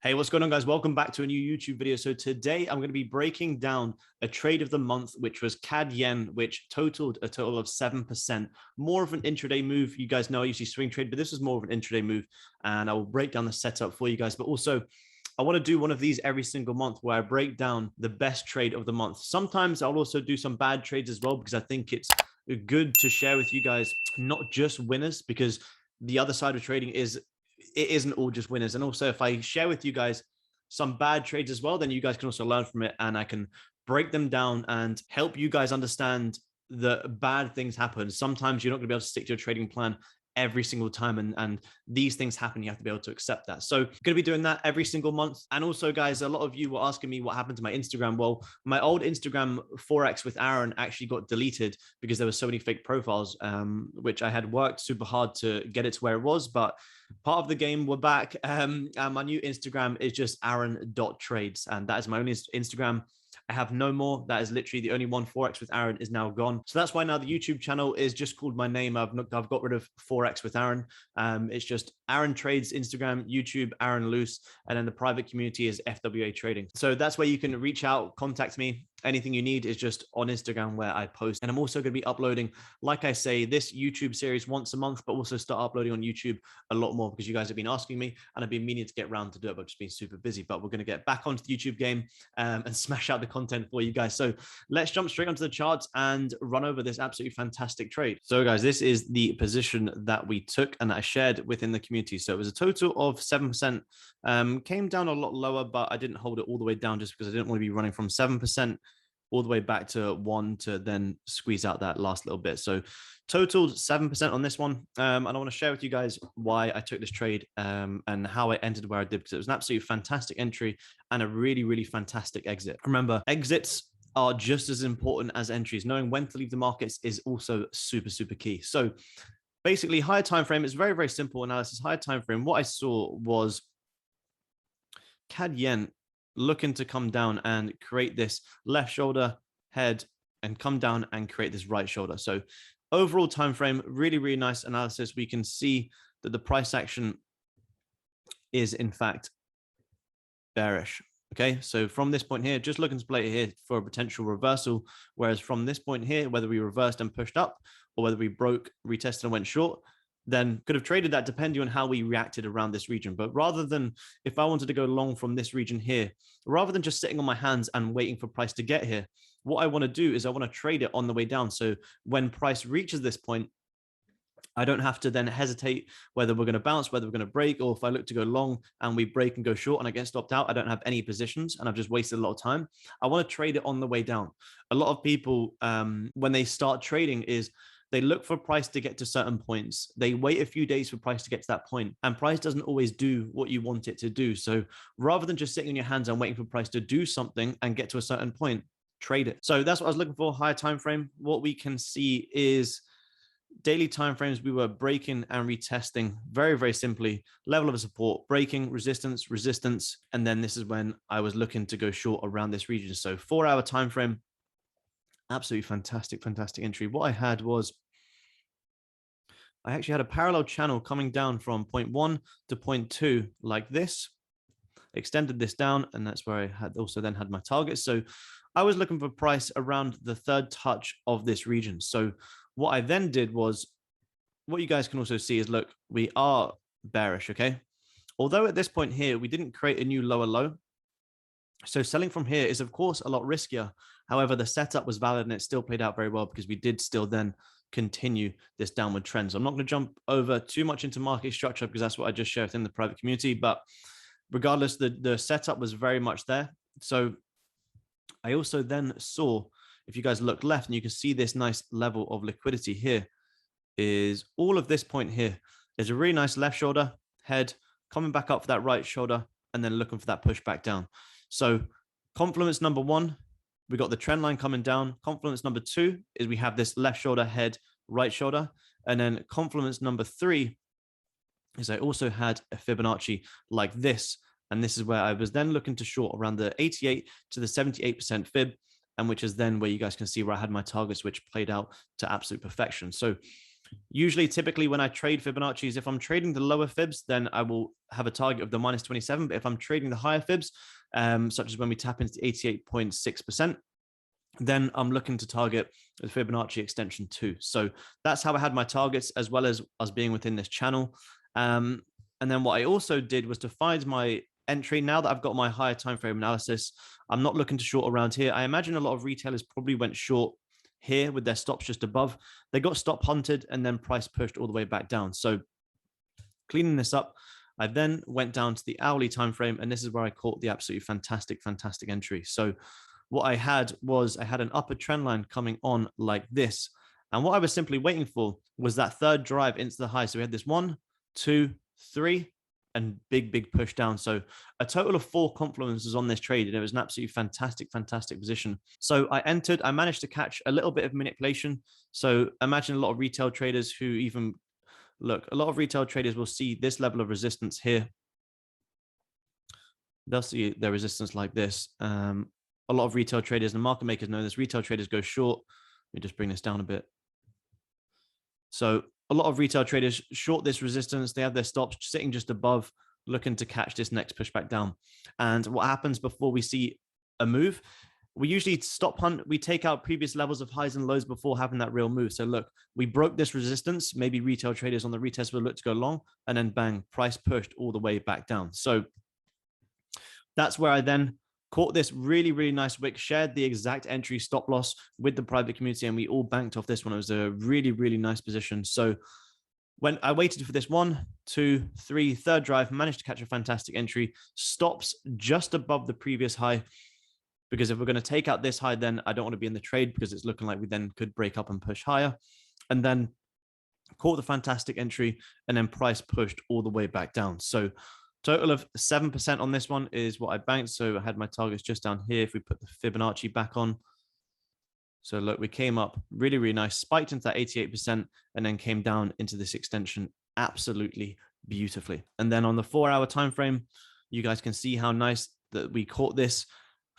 Hey, what's going on, guys? Welcome back to a new YouTube video. So today I'm going to be breaking down a trade of the month, which was CAD yen, which totaled a total of 7%. More of an intraday move. You guys know I usually swing trade, but this was more of an intraday move. And I will break down the setup for you guys. But also, I want to do one of these every single month where I break down the best trade of the month. Sometimes I'll also do some bad trades as well, because I think it's good to share with you guys, not just winners, because the other side of trading is it isn't all just winners. And also, if I share with you guys some bad trades as well, then you guys can also learn from it, and I can break them down and help you guys understand that bad things happen. Sometimes you're not going to be able to stick to your trading plan every single time, and these things happen. You have to be able to accept that. So going to be doing that every single month. And also, guys, a lot of you were asking me what happened to my Instagram. Well, my old Instagram Forex with Aaron actually got deleted because there were so many fake profiles, which I had worked super hard to get it to where it was. But part of the game, we're back. And my new Instagram is just aaron.trades, and that is my only Instagram. I have no more. That is literally the only one. Forex with Aaron is now gone. So that's why now the YouTube channel is just called my name. I've got rid of Forex with Aaron. It's just Aaron Trades, Instagram, YouTube, Aaron Loose, and then the private community is FWA Trading. So that's where you can reach out, contact me. Anything you need is just on Instagram where I post. And I'm also going to be uploading, like I say, this YouTube series once a month, but also start uploading on YouTube a lot more because you guys have been asking me, and I've been meaning to get around to do it, but I've just been super busy. But we're going to get back onto the YouTube game and smash out the content for you guys. So let's jump straight onto the charts and run over this absolutely fantastic trade. So guys, this is the position that we took and that I shared within the community. So it was a total of 7%, came down a lot lower, but I didn't hold it all the way down just because I didn't want to be running from 7% all the way back to 1 to then squeeze out that last little bit. So totaled 7% on this one. And I want to share with you guys why I took this trade and how I entered where I did, because it was an absolutely fantastic entry and a really, really fantastic exit. Remember, exits are just as important as entries. Knowing when to leave the markets is also super, super key. So basically, higher time frame is very, very simple analysis. Higher time frame, what I saw was CAD yen looking to come down and create this left shoulder head and come down and create this right shoulder. So overall time frame, really, really nice analysis. We can see that the price action is in fact bearish. Okay, so from this point here, just looking to play here for a potential reversal. Whereas from this point here, whether we reversed and pushed up or whether we broke, retested and went short, then could have traded that depending on how we reacted around this region. But rather than, if I wanted to go long from this region here, rather than just sitting on my hands and waiting for price to get here, what I want to do is I want to trade it on the way down. So when price reaches this point, I don't have to then hesitate whether we're going to bounce, whether we're going to break, or if I look to go long and we break and go short and I get stopped out, I don't have any positions and I've just wasted a lot of time. I want to trade it on the way down. A lot of people, when they start trading, is they look for price to get to certain points. They wait a few days for price to get to that point, and price doesn't always do what you want it to do. So rather than just sitting on your hands and waiting for price to do something and get to a certain point, trade it. So that's what I was looking for. Higher time frame. What we can see is daily timeframes, we were breaking and retesting very, very simply. Level of support, breaking, resistance, resistance. And then this is when I was looking to go short around this region. So 4-hour time frame, absolutely fantastic, fantastic entry. What I had was I actually had a parallel channel coming down from point 1 to point 2 like this, extended this down, and that's where I had also then had my target. So I was looking for price around the third touch of this region. So what I then did was, what you guys can also see is, look, we are bearish, okay? Although at this point here, we didn't create a new lower low. So selling from here is, of course, a lot riskier. However, the setup was valid and it still played out very well because we did still then continue this downward trend. So I'm not going to jump over too much into market structure because that's what I just shared within the private community. But regardless, the setup was very much there. So I also then saw, if you guys look left and you can see this nice level of liquidity here, is all of this point here is a really nice left shoulder head coming back up for that right shoulder and then looking for that push back down. So confluence number 1, we got the trend line coming down. Confluence number 2 is we have this left shoulder head, right shoulder. And then confluence number 3 is I also had a Fibonacci like this. And this is where I was then looking to short around the 88 to the 78% fib, and which is then where you guys can see where I had my targets, which played out to absolute perfection. So Usually, typically when I trade Fibonacci's, if I'm trading the lower fibs, then I will have a target of the minus 27. But if I'm trading the higher fibs, such as when we tap into 88.6%, then I'm looking to target the Fibonacci extension too. So that's how I had my targets, as well as us being within this channel. And then what I also did was to find my entry. Now that I've got my higher time frame analysis, I'm not looking to short around here. I imagine a lot of retailers probably went short here with their stops just above. They got stop hunted and then price pushed all the way back down. So cleaning this up, I then went down to the hourly time frame, and this is where I caught the absolutely fantastic entry. So what I had was I had an upper trend line coming on like this. And what I was simply waiting for was that third drive into the high. So we had this 1, 2, 3, and big push down. So a total of 4 confluences on this trade, and it was an absolutely fantastic position. So I entered, I managed to catch a little bit of manipulation. So imagine a lot of retail traders who even look, a lot of retail traders will see this level of resistance here. They'll see their resistance like this. A lot of retail traders and market makers know this. Retail traders go short. Let me just bring this down a bit. So a lot of retail traders short this resistance. They have their stops sitting just above, looking to catch this next pushback down. And what happens before we see a move? We usually stop hunt. We take out previous levels of highs and lows before having that real move. So look, we broke this resistance. Maybe retail traders on the retest will look to go long, and then bang, price pushed all the way back down. So that's where I then caught this really nice wick, shared the exact entry stop loss with the private community, and we all banked off this one. It was a really nice position. So when I waited for this 1, 2, 3, third drive, managed to catch a fantastic entry, stops just above the previous high, because if we're going to take out this high, then I don't want to be in the trade, because it's looking like we then could break up and push higher. And then caught the fantastic entry, and then price pushed all the way back down. So total of 7% on this one is what I banked. So I had my targets just down here. If we put the Fibonacci back on. So look, we came up really nice, spiked into that 88%, and then came down into this extension absolutely beautifully. And then on the 4-hour time frame, you guys can see how nice that we caught this,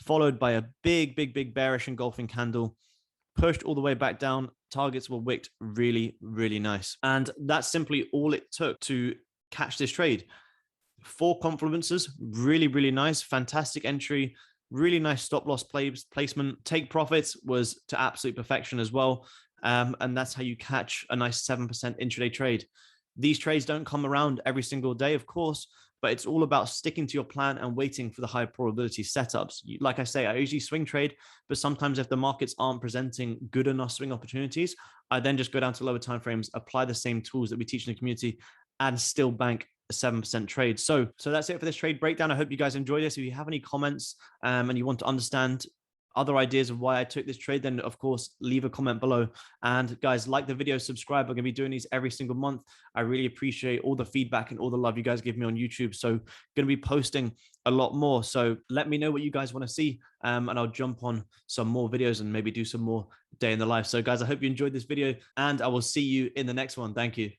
followed by a big bearish engulfing candle, pushed all the way back down. Targets were wicked really nice. And that's simply all it took to catch this trade. 4 confluences, really nice, fantastic entry, really nice stop loss placement. Take profits was to absolute perfection as well. And that's how you catch a nice 7% intraday trade. These trades don't come around every single day, of course, but it's all about sticking to your plan and waiting for the high probability setups. Like I say, I usually swing trade, but sometimes if the markets aren't presenting good enough swing opportunities, I then just go down to lower timeframes, apply the same tools that we teach in the community, and still bank a 7% trade. So that's it for this trade breakdown. I hope you guys enjoyed this. If you have any comments and you want to understand other ideas of why I took this trade, then of course leave a comment below. And guys, like the video, subscribe. I'm gonna be doing these every single month. I really appreciate all the feedback and all the love you guys give me on YouTube. So gonna be posting a lot more. So let me know what you guys want to see, and I'll jump on some more videos and maybe do some more day in the life. So guys, I hope you enjoyed this video, and I will see you in the next one. Thank you.